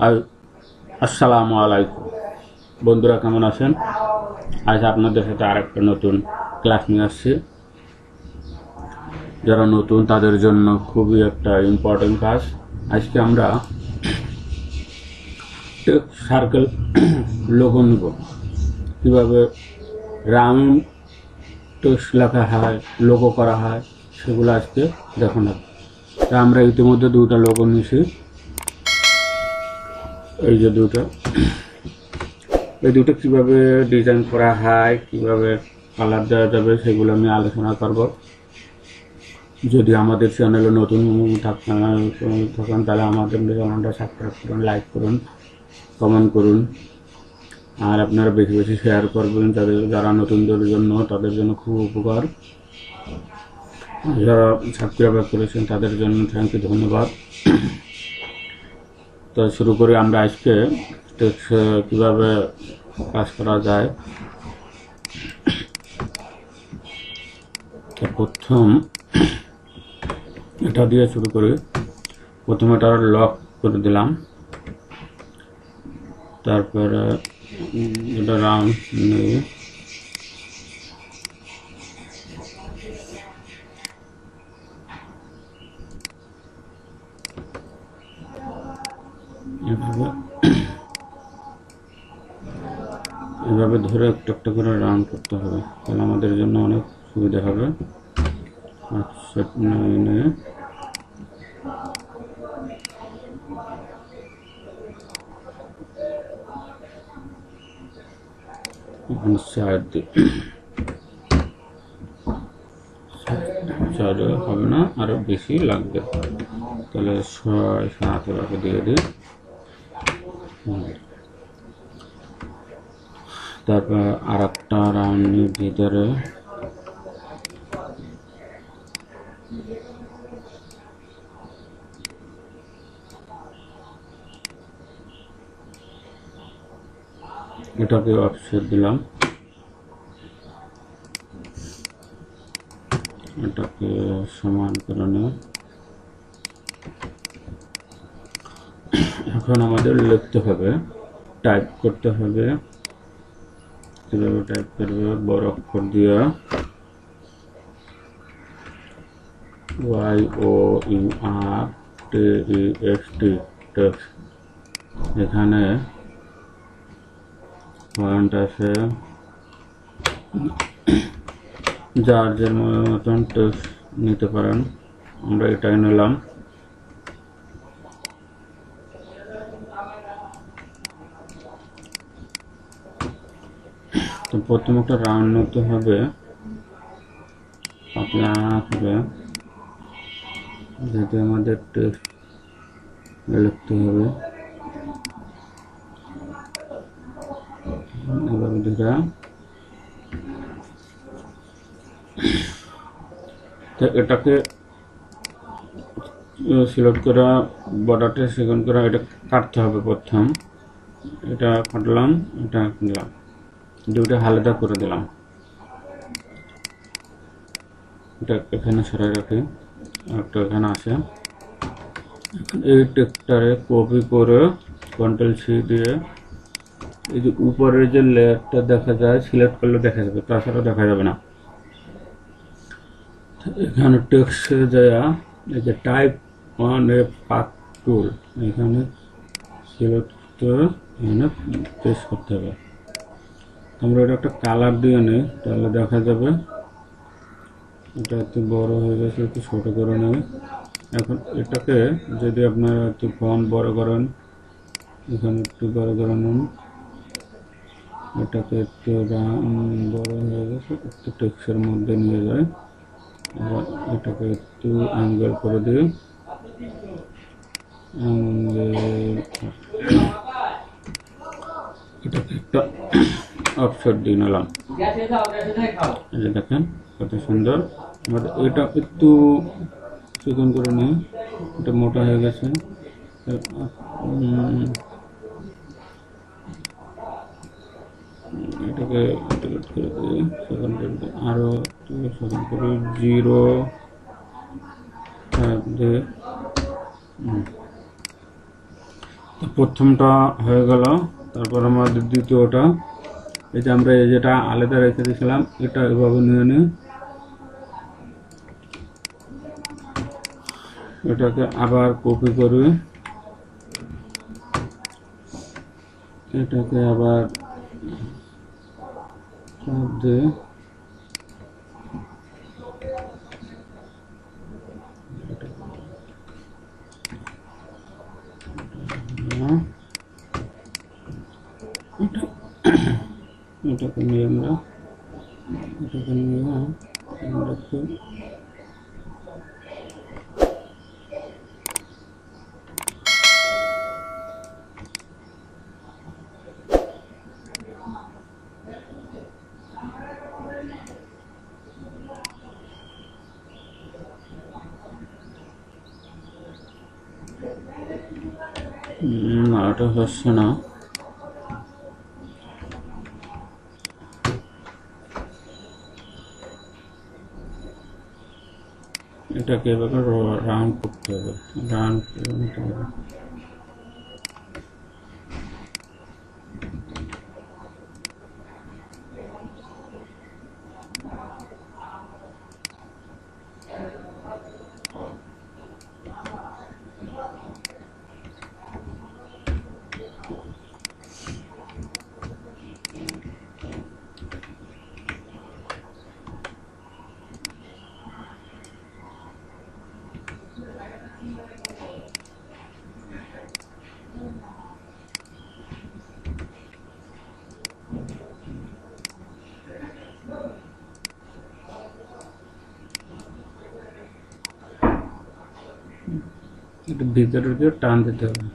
আর আসসালামু আলাইকুম বন্ধুরা, কেমন আছেন? আজ আপনাদের সাথে আরেকটা নতুন ক্লাস নিয়ে আসছি। যারা নতুন তাদের জন্য খুবই একটা ইম্পর্টেন্ট কাজ। আজকে আমরা সার্কেল লোগো নিব, কীভাবে রাউন্ড টেক্সট লেখা হয়, লোগো করা হয়, সেগুলো আজকে দেখুন। তা আমরা ইতিমধ্যে দুটো লোগো নিয়েছি, এই যে দুটো। এই দুটো কীভাবে ডিজাইন করা হয়, কীভাবে কালার দেওয়া যাবে, সেগুলো আমি আলোচনা করব। যদি আমাদের চ্যানেলে নতুন থাকেন তাহলে আমাদের চ্যানেলটা সাবস্ক্রাইব করুন, লাইক করুন, কমেন্ট করুন, আর আপনারা বেশি বেশি শেয়ার করবেন। যারা নতুনদের জন্য, তাদের জন্য খুব উপকার। যারা সাবস্ক্রাইব করেছেন তাদের জন্য থ্যাংক ইউ, ধন্যবাদ। তো শুরু করি আমরা আজকে কীভাবে কাজ করা যায়। তো প্রথম এটা দিয়ে শুরু করি। প্রথমে এটা লক করে দিলাম, তারপরে এটা রাউন্ড নিয়ে এভাবে ধরে একটা একটা করে রাউন্ড করতে হবে, তাহলে আমাদের জন্য অনেক সুবিধা হবে। সেট নিয়ে সাইডে হবে না, আরো বেশি লাগবে, তাহলে 6-7 এভাবে দিয়ে দিই। তারপর আর একটা রাউন্ডের ভিতরে এটাকে অফসেট দিলাম, এটাকে সমান করে নিই। এখন আমাদের লিখতে হবে, টাইপ করতে হবে। কীভাবে টাইপ করবে? বড় অক্ষর দিয়ে YOURTEXT টেক্সট। এখানে পয়েন্ট আছে, যার যার মতন টেক্সট নিতে পারেন। আমরা এটাই নিলাম। তো প্রথম একটা রাউন্ড নিতে হবে, পাতলা হবে, যাতে আমাদের টেক্সট লিখতে হবে। এবার ধরা তো এটাকে সিলেক্ট করা, বর্ডারটা সেকেন্ড করা, এটা কাটতে হবে প্রথম। এটা কাটলাম, এটা দিলাম, দুটো আলাদা করে দিলাম। এটা এখানে সরাই রাখি, একটা এখানে আসে। এই টেক্সটারে কপি করে Ctrl+C দিয়ে এই যে উপরের যে লেয়ারটা দেখা যায়, সিলেক্ট করলে দেখা যাবে, তাছাড়া দেখা যাবে না। এখানে টেক্সটে যায়, এই যে টাইপ অন এ পাথ টুল, এখানে সিলেক্ট করে এখানে পেস্ট করতে হবে। আমরা এটা একটা কালার দিয়ে নিই, তাহলে দেখা যাবে। এটা একটু বড় হয়ে গেছে, একটু ছোট করে নেই। এখন এটাকে যদি আপনারা একটু ফন্ট বড় করেন, এখানে একটু বড় করে নেন। এটাকে একটু বড় হয়ে গেছে, একটু টেক্সটের মধ্যে নিয়ে যায়। এবার এটাকে একটু অ্যাঙ্গেল করে দিই, এটাকে একটা অফসেট দিয়ে নিলাম। এই যে দেখেন কত সুন্দর। এটা একটু চিকন করে নিই, এটা মোটা হয়ে গেছে। এটাকে ডিলিট করে দিই, সেকেন্ড করে দিই, আরও সেকেন্ড করে 0 দিয়ে। প্রথমটা হয়ে গেল, তারপর আমাদের দ্বিতীয়টা, এই যে আমরা এই যেটা আলাদা রেখে দিয়েছিলাম এটা এভাবে নিয়ে নিই, এটাকে আবার কপি করি, এটাকে আবার চাপ দিয়ে এটাকে নিয়ে আমরা এটাকে নিয়ে আমরা না, এটা হচ্ছে না, এটাকে এভাবে রান করতে হবে, রান করতে হবে। এটা ভিতরে দিয়ে টান দিতে হবে,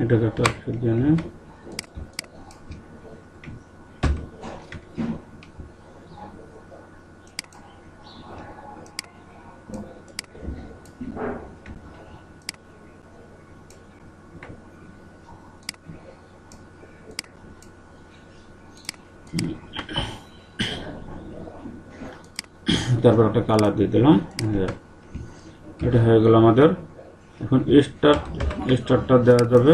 এটাকে একটা অক্ষর দিয়ে নেই। তারপর একটা কালার দিয়ে দিলাম, এটা হয়ে গেল আমাদের। এখন স্টারটা দেওয়া যাবে,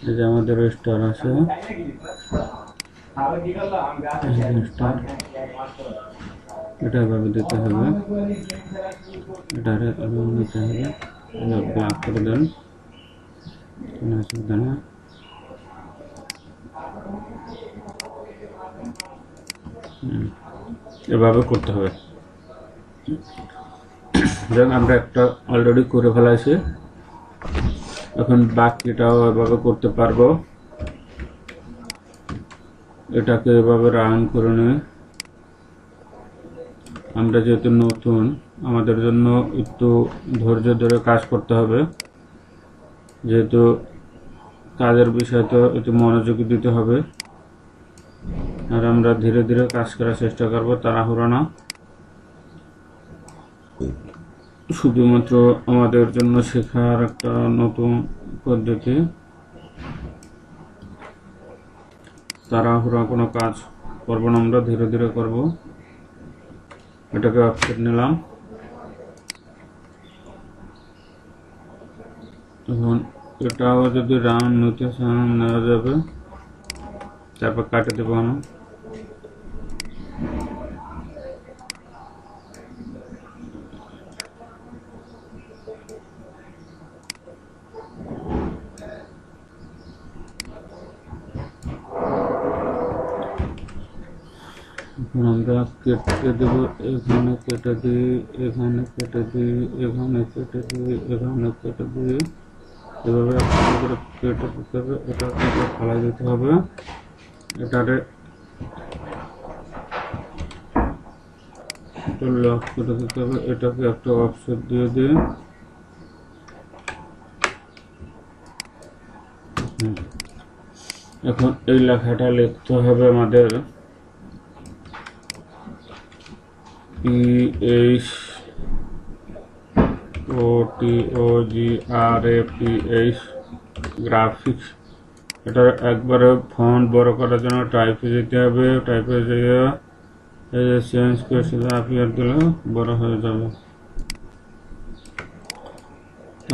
এই যে আমাদের স্টার আছে, স্টার এটা এভাবে দিতে হবে, এটা নিতে হবে, ব্ল্যাক করে দেন, কোনো অসুবিধা না। এভাবে করতে হবে। যেমন আমরা একটা অলরেডি করে ফেলাইছি, এখন বাকিটাও এভাবে করতে পারবো। এটাকে এভাবে রান করে নিয়ে আমরা যেহেতু নতুন, আমাদের জন্য একটু ধৈর্য ধরে কাজ করতে হবে, যেহেতু কাজের বিষয় তো একটু মনোযোগী দিতে হবে, আর আমরা ধীরে ধীরে কাজ করার চেষ্টা করবো, তাড়াহুড়ো না। শুধুমাত্র আমাদের জন্য শেখার একটা নতুন পদ্ধতি, তাড়াহুড়ো কোনো কাজ করবো না, আমরা ধীরে ধীরে করব। এটাকে অফসেট নিলাম, এখন এটাও যদি রাউন্ড নিতে চান নেওয়া যাবে, তারপর কাটে দেবো না। আমরা কেটে দেব, এখানে কেটে দিই, এখানে কেটে দিই, এখানে কেটে দিই, এখানে কেটে দিই, এভাবে করে কেটে দিতে হবে। এটা ফালাই দিতে হবে, এটারে লক করে দিতে হবে, এটাকে একটা অফসেট দিয়ে দিই। এখন এই লেখাটা লিখতে হবে আমাদের PHOTOGRAPH গ্রাফিক্স, এটা একবারে ফন্ট বড় করার জন্য টাইপে যেতে হবে, টাইপে যেয়ে এই যে চেঞ্জ করে সেটা আপিয়ার দিলে বড় হয়ে যাবে।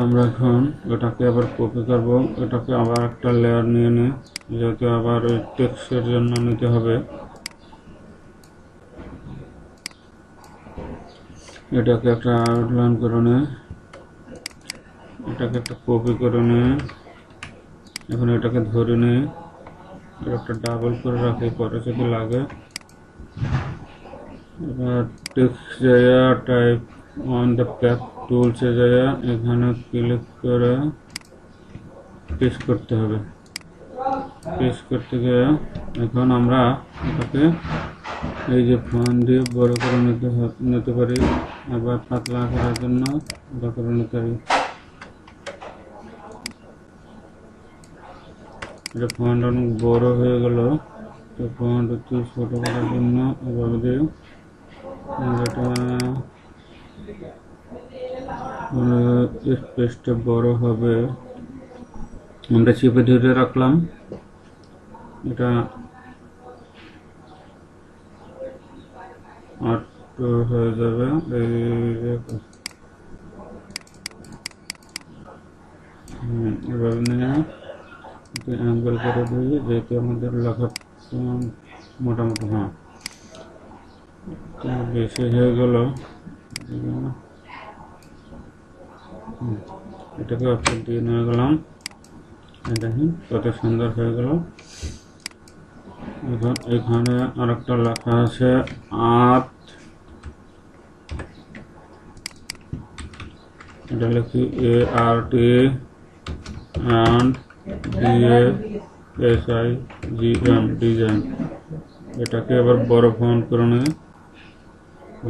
আমরা এখন এটাকে আবার কপি করব, এটাকে আবার একটা লেয়ার নিয়ে নিই, যেহেতু আবার ওই টেক্সটের জন্য নিতে হবে। এটাকে একটা আউটলাইন করে নে, এটাকে একটা কপি করে নে, এখন এটাকে ধরে নে, একটা ডাবল করে রাখি পরে যদি লাগে। এবার টেক্সট জায়গা টাইপ অন দ্য প্যাক টুলসে জায়গা এখানে ক্লিক করে পেস্ট করতে হবে। পেস্ট করতে গিয়ে এখন আমরা এটাকে এই যে ফন্ট দিয়ে বড় করে নিতে পারি, আবার পাতলা করার জন্য বড় করে নিতে পারি। এটা ফন্ট অনেক বড় হয়ে গেল, তো ফন্ট একটু ছোট করার জন্য এভাবে দিয়ে এটা স্পেসটা বড় হবে। আমরা চেপে ধরে রাখলাম, এটা আটটো হয়ে যাবে। এভাবে নিয়ে অ্যাঙ্গেল করে দিই, যেহেতু আমাদের লেখা মোটামুটি হ্যাঁ বেশি হয়ে গেল। এটাকে অপশন দিয়ে নিয়ে গেলাম, দেখুন কত সুন্দর হয়ে গেল। এখন এখানে আরেকটা লেখা আছে আর্ট, এটা লিখি ART and DASIGN ডিজাইন। এটাকে আবার বড় ফন্ট করে নিয়ে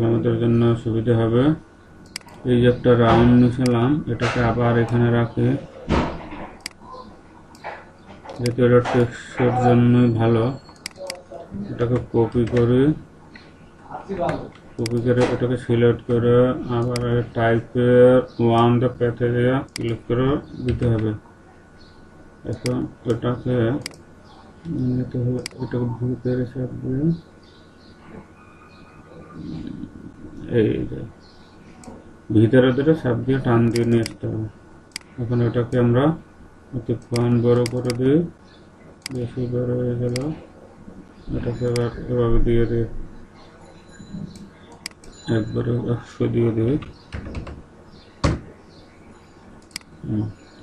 আমাদের জন্য সুবিধা হবে। এই যে একটা রাউন্ড নিয়েছিলাম, এটাকে আবার এখানে রাখি, যেহেতু এটা টেক্সটের জন্যই ভালো। এটাকে কপি করে এটাকে সিলেক্ট করে আবার টাইপের ওয়ান দ্য প্যাথে ক্লিক করে দিতে হবে। এখন এটাকে নিতে হবে, এটাকে ভিতরে চাপ দিয়ে এই যে ভিতরে দিকে চাপ দিয়ে টান দিয়ে নিয়ে আসতে হবে। এখন এটাকে আমরা একটু ফন্ট বড় করে দিই, বেশি বড় হয়ে গেল। এটাকে আবার এভাবে দিয়ে দিই, একবারে 100 দিয়ে দিই।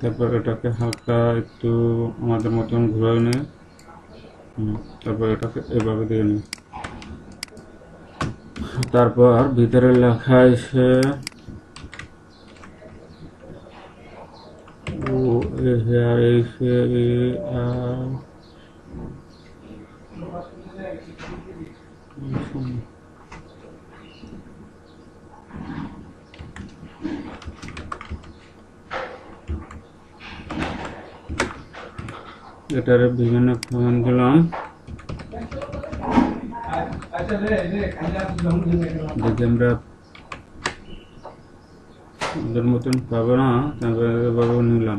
তারপর এটাকে হালকা একটু আমাদের মতন ঘুরাই নিই, তারপর এটাকে এভাবে দিয়ে নিই। তারপর ভিতরে লেখা এসে এটার বিভিন্ন ফোন দিলাম, দেখি আমরা ওদের মতন পাবো না, তারপরে নিলাম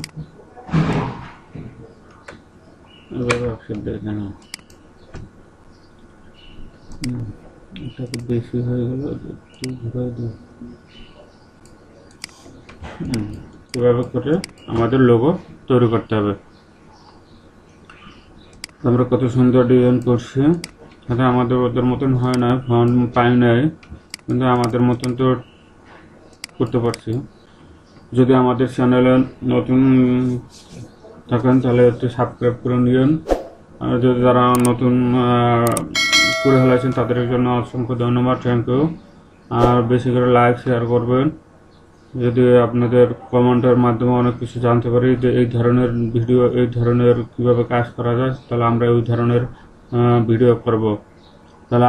এভাবে অপশন দেখে না। এটা তো বেশি হয়ে গেল, একটু ঘুরাই দিই। এভাবে করে আমাদের লোগো তৈরি করতে হবে। আমরা কত সুন্দর ডিজাইন করছি, হয়তো আমাদের ওদের মতন হয় না, ফন্ট পাই নাই, কিন্তু আমাদের মতন তো করতে পারছি। যদি আমাদের চ্যানেলে নতুন থাকেন তাহলে একটু সাবস্ক্রাইব করে নিন, আর যদি যারা নতুন করে ফেলেছেন তাদের জন্য অসংখ্য ধন্যবাদ, থ্যাংক ইউ। আর বেশি করে লাইক শেয়ার করবেন, যদি আপনাদের কমেন্টের মাধ্যমে অনেক কিছু জানতে পারি যে এই ধরনের ভিডিও, এই ধরনের কীভাবে কাজ করা যায়, তাহলে আমরা ওই ধরনের ভিডিও করব। তাহলে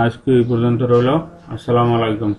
আজকে এই পর্যন্ত রইল। আসসালামু আলাইকুম।